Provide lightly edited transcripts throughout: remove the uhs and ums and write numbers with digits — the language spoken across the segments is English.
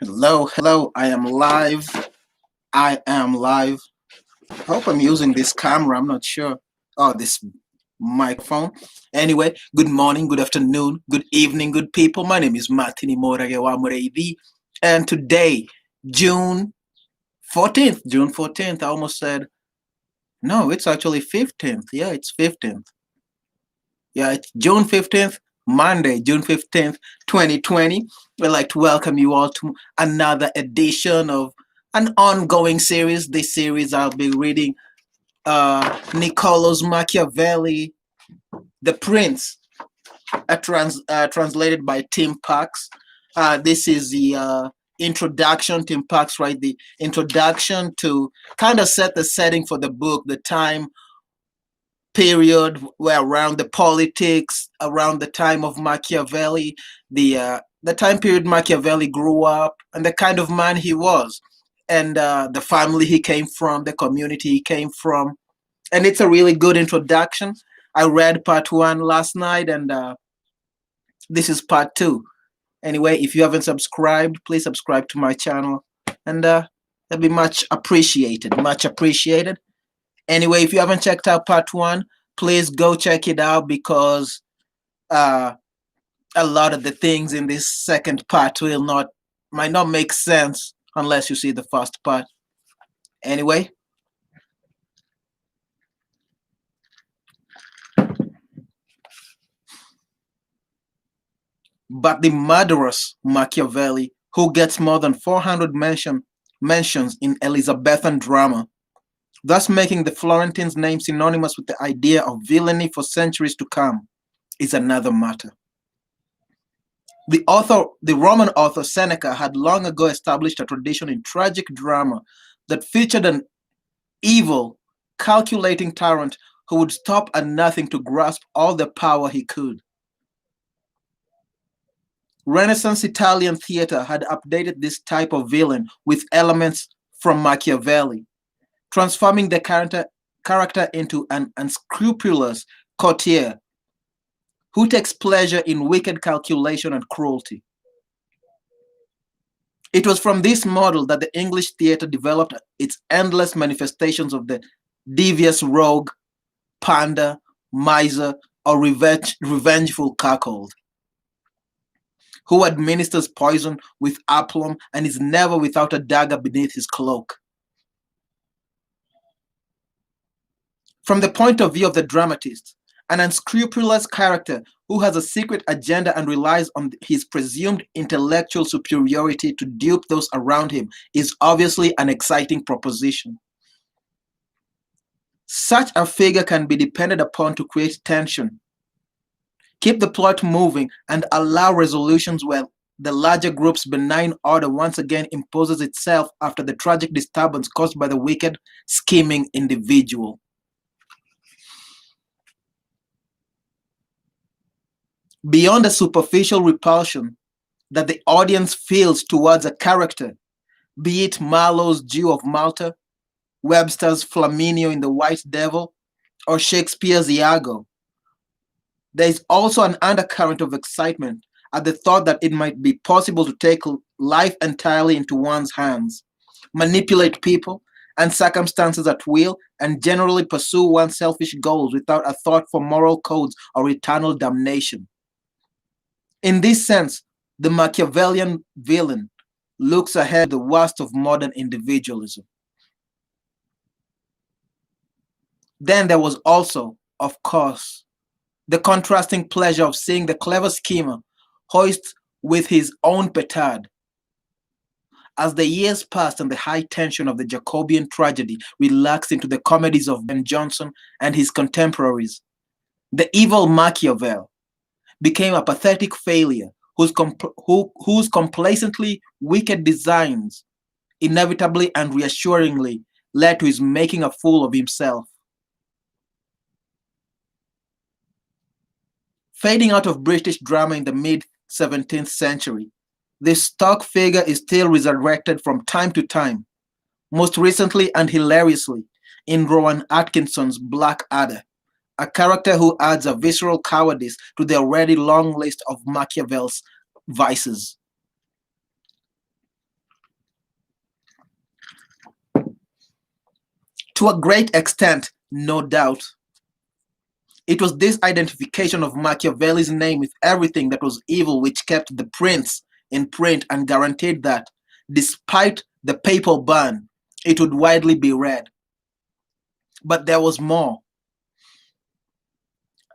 Hello, hello. I am live. I am live. Hope I'm using this camera. I'm not sure. Oh, this microphone. Anyway, good morning, good afternoon, good evening, good people. My name is Martini Moragewa Moreithi. And today, June 14th, June 14th, I almost said, no, it's actually 15th. Yeah, it's 15th. Yeah, it's June 15th, Monday, June 15th, 2020. We'd like to welcome you all to another edition of an ongoing series. This series I'll be reading Niccolo Machiavelli, The Prince, translated by Tim Parks. This is the introduction, Tim Parks, right? The introduction to kind of set the setting for the book, the time period where around the politics, around the time of Machiavelli, the time period Machiavelli grew up, and the kind of man he was, and the family he came from, the community he came from, and it's a really good introduction. I read part one last night, and this is part two. Anyway, if you haven't subscribed, please subscribe to my channel, and that'd be much appreciated. Much appreciated. Anyway, if you haven't checked out part one, please go check it out because uh, a lot of the things in this second part might not make sense unless you see the first part. Anyway, but the murderous Machiavelli, who gets more than 400 mentions in Elizabethan drama, thus making the Florentines' name synonymous with the idea of villainy for centuries to come, is another matter. The Roman author Seneca had long ago established a tradition in tragic drama that featured an evil, calculating tyrant who would stop at nothing to grasp all the power he could. Renaissance Italian theater had updated this type of villain with elements from Machiavelli, transforming the character into an unscrupulous courtier who takes pleasure in wicked calculation and cruelty. It was from this model that the English theater developed its endless manifestations of the devious rogue, pander, miser, or revengeful cuckold, who administers poison with aplomb and is never without a dagger beneath his cloak. From the point of view of the dramatist, an unscrupulous character who has a secret agenda and relies on his presumed intellectual superiority to dupe those around him is obviously an exciting proposition. Such a figure can be depended upon to create tension, keep the plot moving, and allow resolutions where the larger group's benign order once again imposes itself after the tragic disturbance caused by the wicked, scheming individual. Beyond the superficial repulsion that the audience feels towards a character, be it Marlowe's Jew of Malta, Webster's Flaminio in The White Devil, or Shakespeare's Iago, there is also an undercurrent of excitement at the thought that it might be possible to take life entirely into one's hands, manipulate people and circumstances at will, and generally pursue one's selfish goals without a thought for moral codes or eternal damnation. In this sense, the Machiavellian villain looks ahead to the worst of modern individualism. Then there was also, of course, the contrasting pleasure of seeing the clever schemer hoist with his own petard. As the years passed and the high tension of the Jacobean tragedy relaxed into the comedies of Ben Jonson and his contemporaries, the evil Machiavel became a pathetic failure whose complacently wicked designs inevitably and reassuringly led to his making a fool of himself. Fading out of British drama in the mid-17th century, this stock figure is still resurrected from time to time, most recently and hilariously in Rowan Atkinson's Blackadder, a character who adds a visceral cowardice to the already long list of Machiavel's vices. To a great extent, no doubt. It was this identification of Machiavelli's name with everything that was evil which kept the prince in print and guaranteed that, despite the papal ban, it would widely be read. But there was more.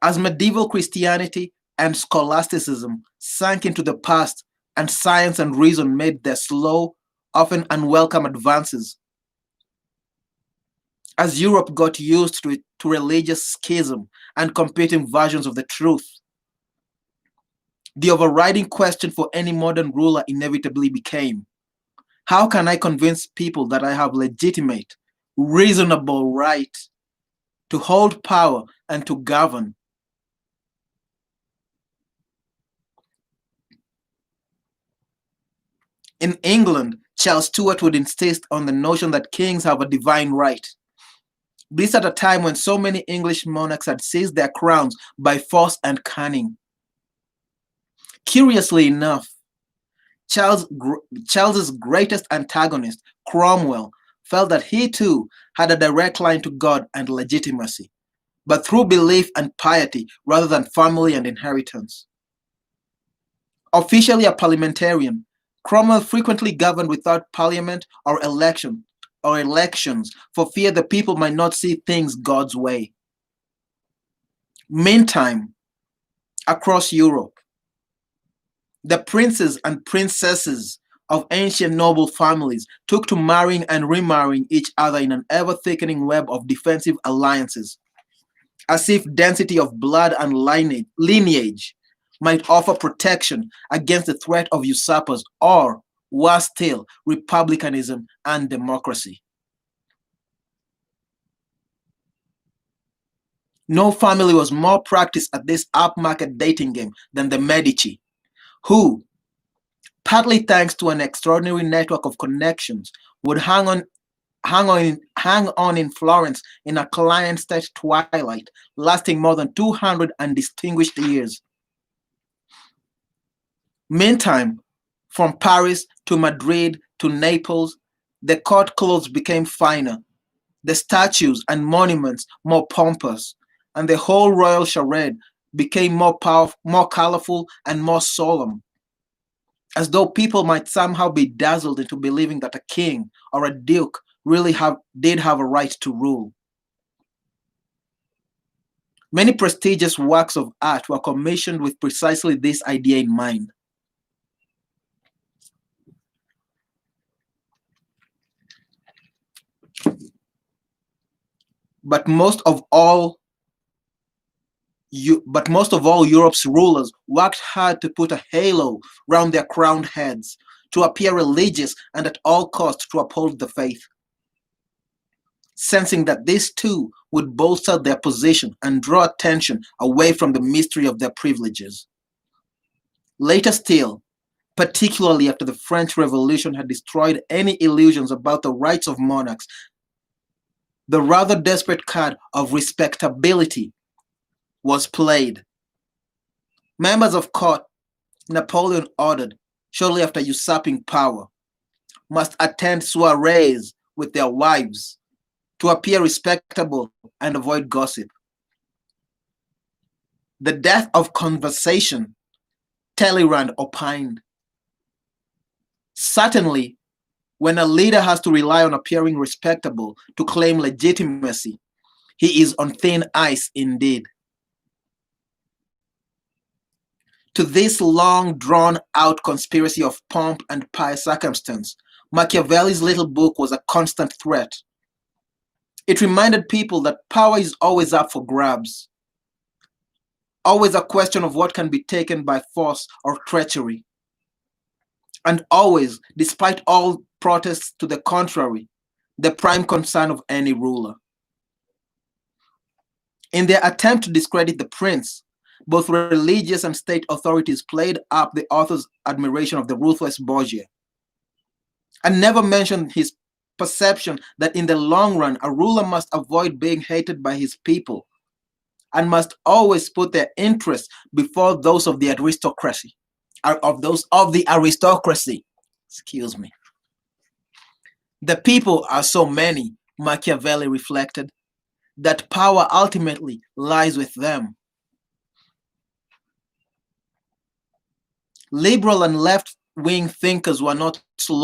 As medieval Christianity and scholasticism sank into the past and science and reason made their slow, often unwelcome advances, as Europe got used to religious schism and competing versions of the truth, the overriding question for any modern ruler inevitably became, how can I convince people that I have legitimate, reasonable right to hold power and to govern? In England, Charles Stuart would insist on the notion that kings have a divine right. This at a time when so many English monarchs had seized their crowns by force and cunning. Curiously enough, Charles's greatest antagonist, Cromwell, felt that he too had a direct line to God and legitimacy, but through belief and piety rather than family and inheritance. Officially a parliamentarian, Cromwell frequently governed without parliament or elections for fear the people might not see things God's way. Meantime, across Europe, the princes and princesses of ancient noble families took to marrying and remarrying each other in an ever-thickening web of defensive alliances, as if density of blood and lineage might offer protection against the threat of usurpers or, worse still, republicanism and democracy. No family was more practiced at this upmarket dating game than the Medici, who, partly thanks to an extraordinary network of connections, would hang on in Florence in a client-state twilight lasting more than 200 undistinguished years. Meantime, from Paris to Madrid to Naples, the court clothes became finer, the statues and monuments more pompous, and the whole royal charade became more powerful, more colorful, and more solemn, as though people might somehow be dazzled into believing that a king or a duke really did have a right to rule. Many prestigious works of art were commissioned with precisely this idea in mind. But most of all, Europe's rulers worked hard to put a halo round their crowned heads, to appear religious and at all costs to uphold the faith, sensing that this too would bolster their position and draw attention away from the mystery of their privileges. Later still, particularly after the French Revolution had destroyed any illusions about the rights of monarchs, the rather desperate card of respectability was played. Members of court, Napoleon ordered, shortly after usurping power, must attend soirees with their wives to appear respectable and avoid gossip. The death of conversation, Talleyrand opined. Certainly, when a leader has to rely on appearing respectable to claim legitimacy, he is on thin ice indeed. To this long drawn out conspiracy of pomp and pious circumstance, Machiavelli's little book was a constant threat. It reminded people that power is always up for grabs, always a question of what can be taken by force or treachery, and always, despite all protests to the contrary, the prime concern of any ruler. In their attempt to discredit the prince, both religious and state authorities played up the author's admiration of the ruthless Borgia, and never mentioned his perception that in the long run a ruler must avoid being hated by his people and must always put their interests before those of the aristocracy, Excuse me. The people are so many, Machiavelli reflected, that power ultimately lies with them. Liberal and left wing thinkers were not slow